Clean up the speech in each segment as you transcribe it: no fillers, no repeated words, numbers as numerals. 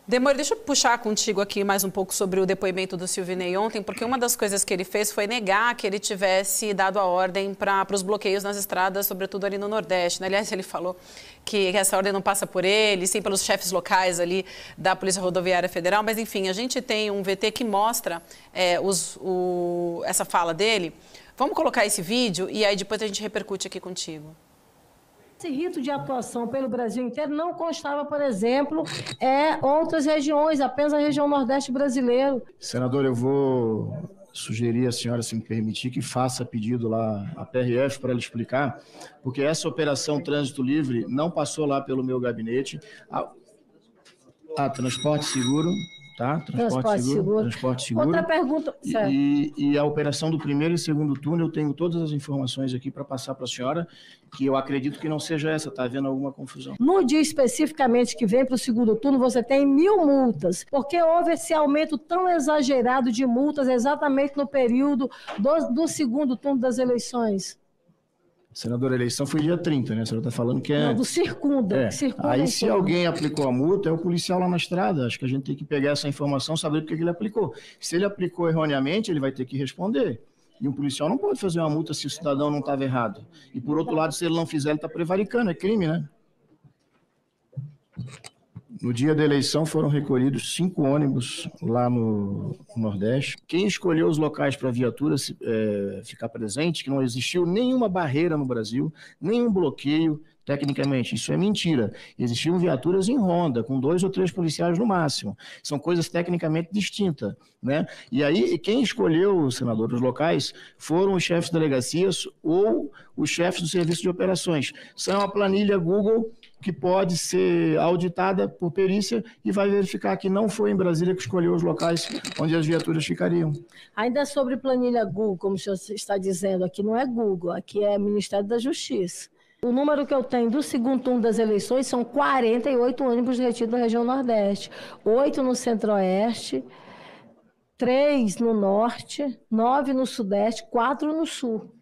Demore, deixa eu puxar contigo aqui mais um pouco sobre o depoimento do Silvinei ontem, porque uma das coisas que ele fez foi negar que ele tivesse dado a ordem para os bloqueios nas estradas, sobretudo ali no Nordeste, né? Aliás, ele falou que essa ordem não passa por ele, sim pelos chefes locais ali da Polícia Rodoviária Federal, mas enfim, a gente tem um VT que mostra essa fala dele. Vamos colocar esse vídeo e aí depois a gente repercute aqui contigo. Esse rito de atuação pelo Brasil inteiro não constava, por exemplo, outras regiões, apenas a região Nordeste brasileiro. Senador, eu vou sugerir à senhora, se me permitir, que faça pedido lá à PRF para ela explicar, porque essa operação Trânsito Livre não passou lá pelo meu gabinete. Transporte seguro. Tá? Transporte seguro. Outra pergunta. E a operação do primeiro e segundo turno, eu tenho todas as informações aqui para passar para a senhora, que eu acredito que não seja essa, está havendo alguma confusão. No dia especificamente que vem para o segundo turno, você tem 1.000 multas. Por que houve esse aumento tão exagerado de multas exatamente no período do segundo turno das eleições? Senadora, a eleição foi dia 30, né? A senhora está falando que é... Não, do circunda. Aí, se alguém aplicou a multa, é o policial lá na estrada. Acho que a gente tem que pegar essa informação, saber por que ele aplicou. Se ele aplicou erroneamente, ele vai ter que responder. E um policial não pode fazer uma multa se o cidadão não estava errado. E, por outro lado, se ele não fizer, ele está prevaricando. É crime, né? No dia da eleição foram recolhidos 5 ônibus lá no Nordeste. Quem escolheu os locais para a viatura ficar presente, que não existiu nenhuma barreira no Brasil, nenhum bloqueio, tecnicamente, isso é mentira. Existiam viaturas em ronda, com 2 ou 3 policiais no máximo. São coisas tecnicamente distintas, né? E aí, quem escolheu, senador, os locais foram os chefes de delegacias ou os chefes do serviço de operações. São uma planilha Google que pode ser auditada por perícia e vai verificar que não foi em Brasília que escolheu os locais onde as viaturas ficariam. Ainda sobre planilha Google, como o senhor está dizendo, aqui não é Google, aqui é Ministério da Justiça. O número que eu tenho do segundo turno das eleições são 48 ônibus retidos na região Nordeste, 8 no Centro-Oeste, 3 no Norte, 9 no Sudeste, 4 no Sul.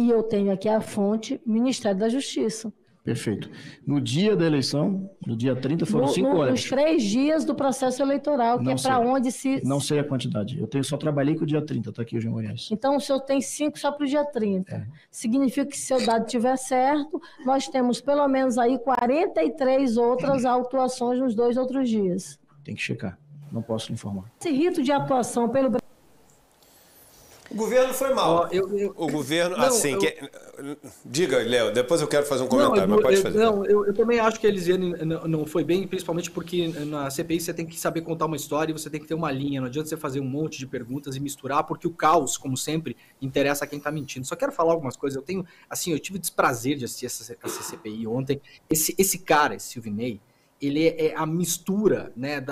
E eu tenho aqui a fonte, Ministério da Justiça. Perfeito. No dia da eleição, no dia 30, foram 5 ônibus. Nos 3 dias do processo eleitoral, que é para onde se... Não sei a quantidade. Só trabalhei com o dia 30, está aqui o Jean. Então, o senhor tem 5 só para o dia 30. Significa que, se o seu dado estiver certo, nós temos pelo menos aí 43 outras autuações nos 2 outros dias. Tem que checar. Não posso lhe informar. Esse rito de atuação pelo... O governo foi mal. O governo, não, assim... Diga, Léo, depois eu quero fazer um comentário, mas pode fazer. Não, eu também acho que a Elisiane não foi bem, principalmente porque na CPI você tem que saber contar uma história e você tem que ter uma linha. Não adianta você fazer um monte de perguntas e misturar, porque o caos, como sempre, interessa a quem está mentindo. Só quero falar algumas coisas. Eu tive o desprazer de assistir essa CPI ontem. Esse cara, esse Silvinei, ele é a mistura, né,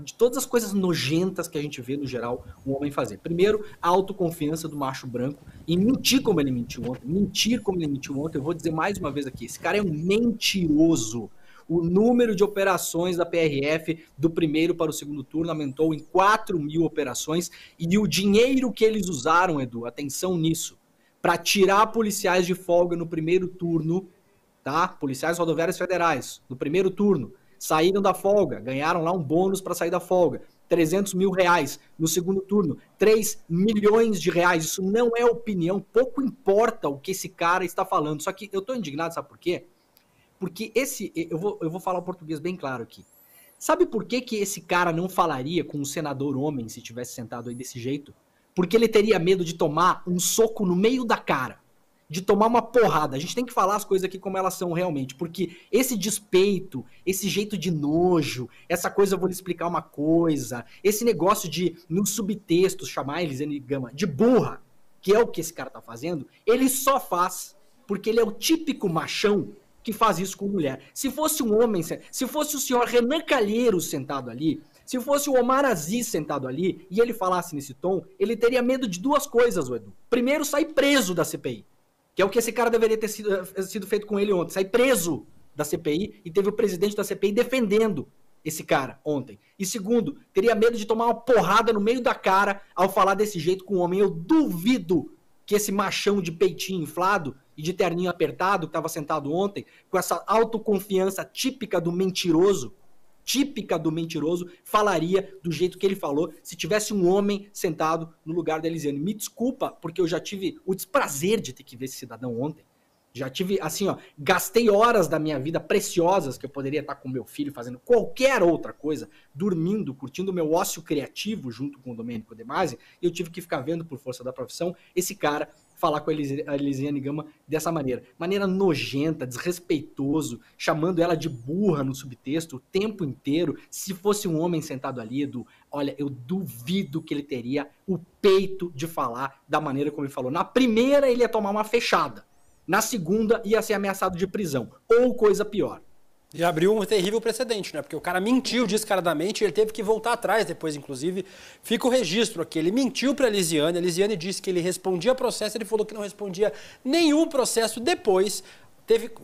de todas as coisas nojentas que a gente vê, no geral, um homem fazer. Primeiro, a autoconfiança do macho branco e mentir como ele mentiu ontem. Eu vou dizer mais uma vez aqui, esse cara é um mentiroso. O número de operações da PRF do primeiro para o segundo turno aumentou em 4.000 operações e o dinheiro que eles usaram, Edu, atenção nisso, para tirar policiais de folga no primeiro turno, tá? Policiais rodoviários federais, no primeiro turno, saíram da folga, ganharam lá um bônus para sair da folga, R$300 mil, no segundo turno, 3 milhões de reais, isso não é opinião, pouco importa o que esse cara está falando, só que eu tô indignado, sabe por quê? Porque eu vou falar o português bem claro aqui, sabe por que esse cara não falaria com um senador homem se tivesse sentado aí desse jeito? Porque ele teria medo de tomar um soco no meio da cara, de tomar uma porrada. A gente tem que falar as coisas aqui como elas são realmente, porque esse despeito, esse jeito de nojo, essa coisa, eu vou lhe explicar uma coisa, esse negócio de, nos subtextos, chamar a Elisiane Gama de burra, que é o que esse cara tá fazendo, ele só faz porque ele é o típico machão que faz isso com mulher. Se fosse um homem, se fosse o senhor Renan Calheiros sentado ali, se fosse o Omar Aziz sentado ali, e ele falasse nesse tom, ele teria medo de 2 coisas, Edu. Primeiro, sair preso da CPI. Que é o que esse cara deveria ter sido feito com ele ontem. Sair preso da CPI e teve o presidente da CPI defendendo esse cara ontem. E segundo, teria medo de tomar uma porrada no meio da cara ao falar desse jeito com o homem. Eu duvido que esse machão de peitinho inflado e de terninho apertado, que estava sentado ontem, com essa autoconfiança típica do mentiroso, falaria do jeito que ele falou se tivesse um homem sentado no lugar da Elisiane. Me desculpa, porque eu já tive o desprazer de ter que ver esse cidadão ontem. Já tive, assim, ó, gastei horas da minha vida preciosas que eu poderia estar com meu filho fazendo qualquer outra coisa, dormindo, curtindo o meu ócio criativo junto com o Domênico De Masi, e eu tive que ficar vendo, por força da profissão, esse cara falar com a Elisiane Gama dessa maneira. Maneira nojenta, desrespeitoso, chamando ela de burra no subtexto o tempo inteiro. Se fosse um homem sentado ali, Edu, olha, eu duvido que ele teria o peito de falar da maneira como ele falou. Na primeira, ele ia tomar uma fechada. Na segunda, ia ser ameaçado de prisão. Ou coisa pior. E abriu um terrível precedente, né? Porque o cara mentiu descaradamente e ele teve que voltar atrás depois, inclusive. Fica o registro aqui. Ele mentiu para a Elisiane disse que ele respondia processo, ele falou que não respondia nenhum processo. Depois,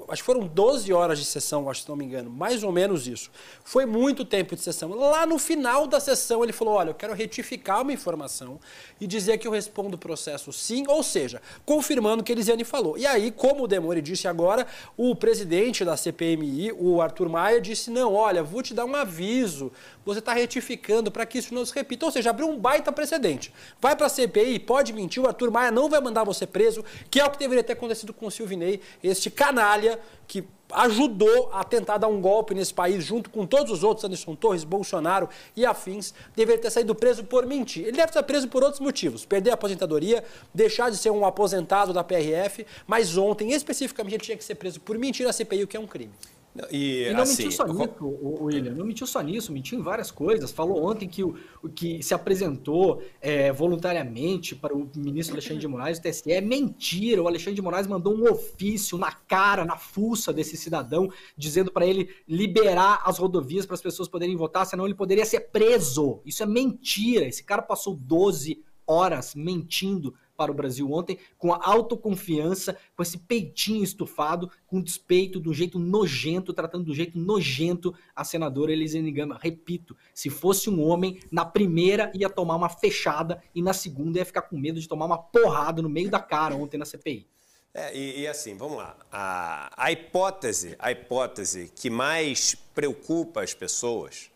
acho que foram 12 horas de sessão, acho, se não me engano, mais ou menos isso. Foi muito tempo de sessão. Lá no final da sessão ele falou, olha, eu quero retificar uma informação e dizer que eu respondo o processo sim, ou seja, confirmando o que Elisiane falou. E aí, como o Demore disse agora, o presidente da CPMI, o Arthur Maia, disse, não, olha, vou te dar um aviso, você está retificando para que isso não se repita. Ou seja, abriu um baita precedente. Vai para a CPI, pode mentir, o Arthur Maia não vai mandar você preso, que é o que deveria ter acontecido com o Silvinei, este canalha que ajudou a tentar dar um golpe nesse país junto com todos os outros, Anderson Torres, Bolsonaro e afins, deveria ter saído preso por mentir. Ele deve estar preso por outros motivos, perder a aposentadoria, deixar de ser um aposentado da PRF, mas ontem, especificamente, ele tinha que ser preso por mentir na CPI, o que é um crime. E não mentiu só nisso, William, não mentiu só nisso, mentiu em várias coisas. Falou ontem que se apresentou voluntariamente para o ministro Alexandre de Moraes, o TSE. É mentira, o Alexandre de Moraes mandou um ofício na cara, na fuça desse cidadão, dizendo para ele liberar as rodovias para as pessoas poderem votar, senão ele poderia ser preso. Isso é mentira, esse cara passou 12 horas mentindo para o Brasil ontem, com a autoconfiança, com esse peitinho estufado, com despeito, do jeito nojento, tratando do jeito nojento a senadora Elisiane Gama. Repito, se fosse um homem, na primeira ia tomar uma fechada e na segunda ia ficar com medo de tomar uma porrada no meio da cara ontem na CPI. E assim, vamos lá. A hipótese que mais preocupa as pessoas,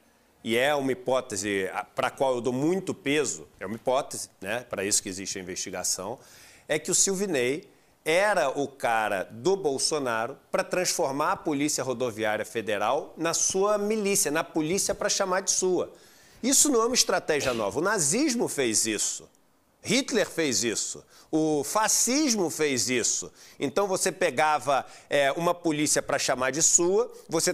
e é uma hipótese para a qual eu dou muito peso, é uma hipótese, né? Para isso que existe a investigação, é que o Silvinei era o cara do Bolsonaro para transformar a Polícia Rodoviária Federal na sua milícia, na polícia para chamar de sua. Isso não é uma estratégia nova. O nazismo fez isso. Hitler fez isso, o fascismo fez isso. Então você pegava uma polícia para chamar de sua, você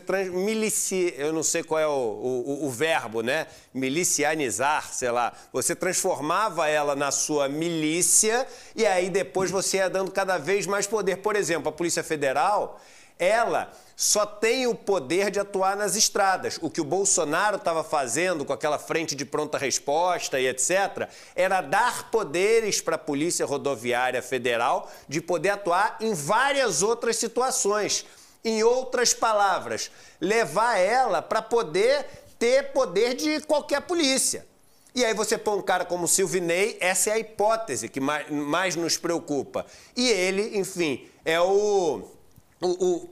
eu não sei qual é o verbo, né? Milicianizar, sei lá. Você transformava ela na sua milícia e aí depois você ia dando cada vez mais poder. Por exemplo, a Polícia Federal, ela só tem o poder de atuar nas estradas. O que o Bolsonaro estava fazendo com aquela frente de pronta resposta e etc., era dar poderes para a Polícia Rodoviária Federal de poder atuar em várias outras situações. Em outras palavras, levar ela para poder ter poder de qualquer polícia. E aí você põe um cara como o Silvinei, essa é a hipótese que mais nos preocupa. E ele, enfim,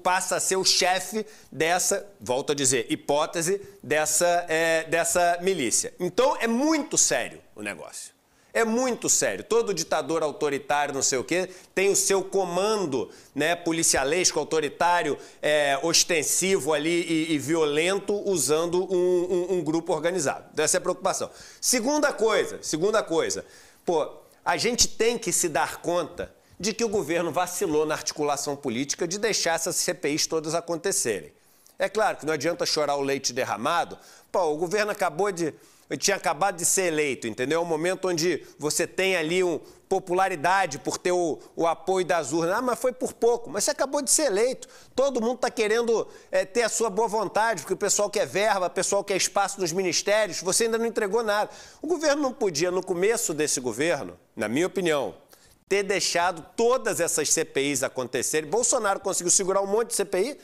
passa a ser o chefe dessa, volto a dizer, hipótese dessa milícia. Então é muito sério o negócio. É muito sério. Todo ditador autoritário, não sei o quê, tem o seu comando, né, policialesco, autoritário, ostensivo ali e violento, usando um grupo organizado. Essa é a preocupação. Segunda coisa, pô, a gente tem que se dar conta de que o governo vacilou na articulação política de deixar essas CPIs todas acontecerem. É claro que não adianta chorar o leite derramado. Pô, o governo tinha acabado de ser eleito, entendeu? É um momento onde você tem ali popularidade por ter o apoio das urnas. Ah, mas foi por pouco. Mas você acabou de ser eleito. Todo mundo está querendo ter a sua boa vontade, porque o pessoal quer verba, o pessoal quer espaço nos ministérios. Você ainda não entregou nada. O governo não podia, no começo desse governo, na minha opinião, ter deixado todas essas CPIs acontecerem. Bolsonaro conseguiu segurar um monte de CPI,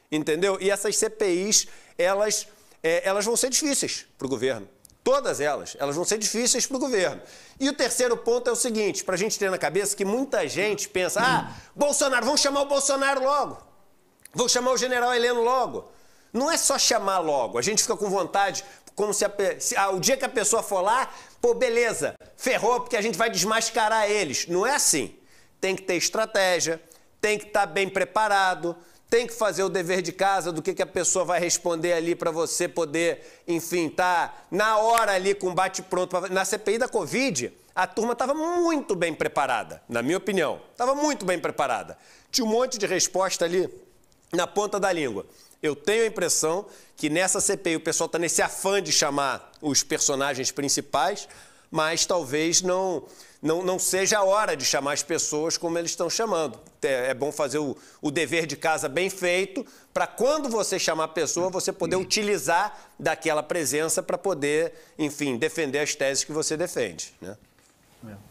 entendeu? E essas CPIs, elas vão ser difíceis para o governo. Todas elas vão ser difíceis para o governo. E o terceiro ponto é o seguinte, para a gente ter na cabeça que muita gente pensa, Bolsonaro, vamos chamar o Bolsonaro logo. Vamos chamar o general Heleno logo. Não é só chamar logo, a gente fica com vontade, como se o dia que a pessoa for lá, pô, beleza, ferrou porque a gente vai desmascarar eles. Não é assim. Tem que ter estratégia, tem que estar bem preparado, tem que fazer o dever de casa do que a pessoa vai responder ali para você poder, enfim, tá na hora ali com bate-pronto. Na CPI da Covid, a turma estava muito bem preparada, na minha opinião. Estava muito bem preparada. Tinha um monte de resposta ali na ponta da língua. Eu tenho a impressão que nessa CPI o pessoal está nesse afã de chamar os personagens principais, mas talvez não seja a hora de chamar as pessoas como eles estão chamando. É bom fazer o dever de casa bem feito, para quando você chamar a pessoa, você poder utilizar daquela presença para poder, enfim, defender as teses que você defende, né?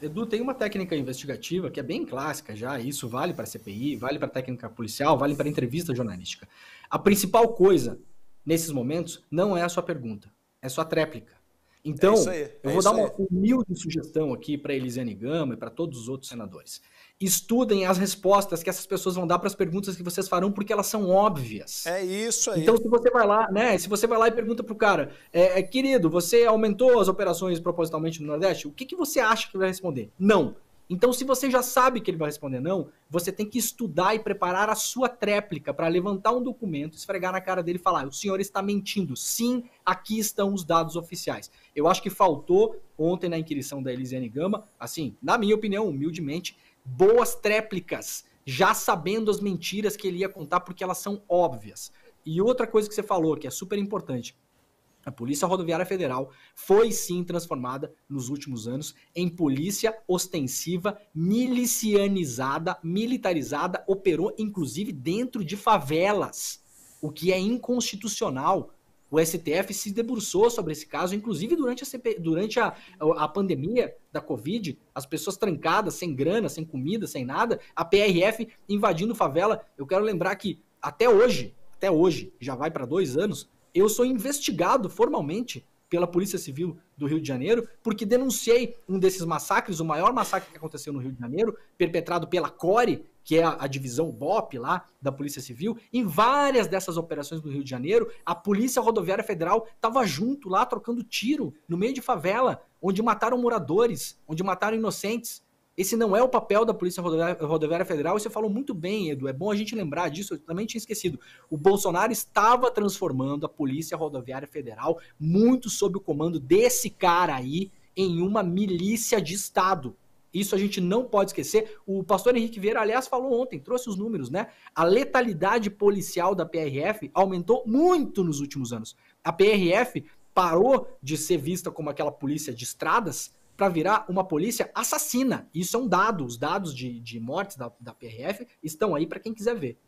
Edu, tem uma técnica investigativa que é bem clássica já, isso vale para a CPI, vale para a técnica policial, vale para a entrevista jornalística. A principal coisa, nesses momentos, não é a sua pergunta, é a sua tréplica. Então, eu vou dar uma humilde sugestão aqui para Elisiane Gama e para todos os outros senadores. Estudem as respostas que essas pessoas vão dar para as perguntas que vocês farão, porque elas são óbvias. É isso aí. Então, se você vai lá, né? Se você vai lá e pergunta pro cara, querido, você aumentou as operações propositalmente no Nordeste? O que você acha que vai responder? Não. Então, se você já sabe que ele vai responder não, você tem que estudar e preparar a sua tréplica para levantar um documento, esfregar na cara dele e falar, o senhor está mentindo. Sim, aqui estão os dados oficiais. Eu acho que faltou ontem na inquirição da Elisiane Gama, assim, na minha opinião, humildemente, boas tréplicas, já sabendo as mentiras que ele ia contar, porque elas são óbvias. E outra coisa que você falou, que é super importante, a Polícia Rodoviária Federal foi sim transformada nos últimos anos em polícia ostensiva, milicianizada, militarizada, operou inclusive dentro de favelas, o que é inconstitucional. O STF se debruçou sobre esse caso, inclusive durante a pandemia da Covid, as pessoas trancadas, sem grana, sem comida, sem nada, a PRF invadindo favela. Eu quero lembrar que até hoje, já vai para 2 anos, eu sou investigado formalmente pela Polícia Civil do Rio de Janeiro, porque denunciei um desses massacres, o maior massacre que aconteceu no Rio de Janeiro, perpetrado pela CORE, que é a divisão BOP lá da Polícia Civil. Em várias dessas operações no Rio de Janeiro, a Polícia Rodoviária Federal estava junto lá, trocando tiro no meio de favela, onde mataram moradores, onde mataram inocentes. Esse não é o papel da Polícia Rodoviária Federal, e você falou muito bem, Edu, é bom a gente lembrar disso, eu também tinha esquecido. O Bolsonaro estava transformando a Polícia Rodoviária Federal, muito sob o comando desse cara aí, em uma milícia de Estado. Isso a gente não pode esquecer. O pastor Henrique Vieira, aliás, falou ontem, trouxe os números, né? A letalidade policial da PRF aumentou muito nos últimos anos. A PRF parou de ser vista como aquela polícia de estradas para virar uma polícia assassina. Isso é um dado. Os dados de mortes da PRF estão aí para quem quiser ver.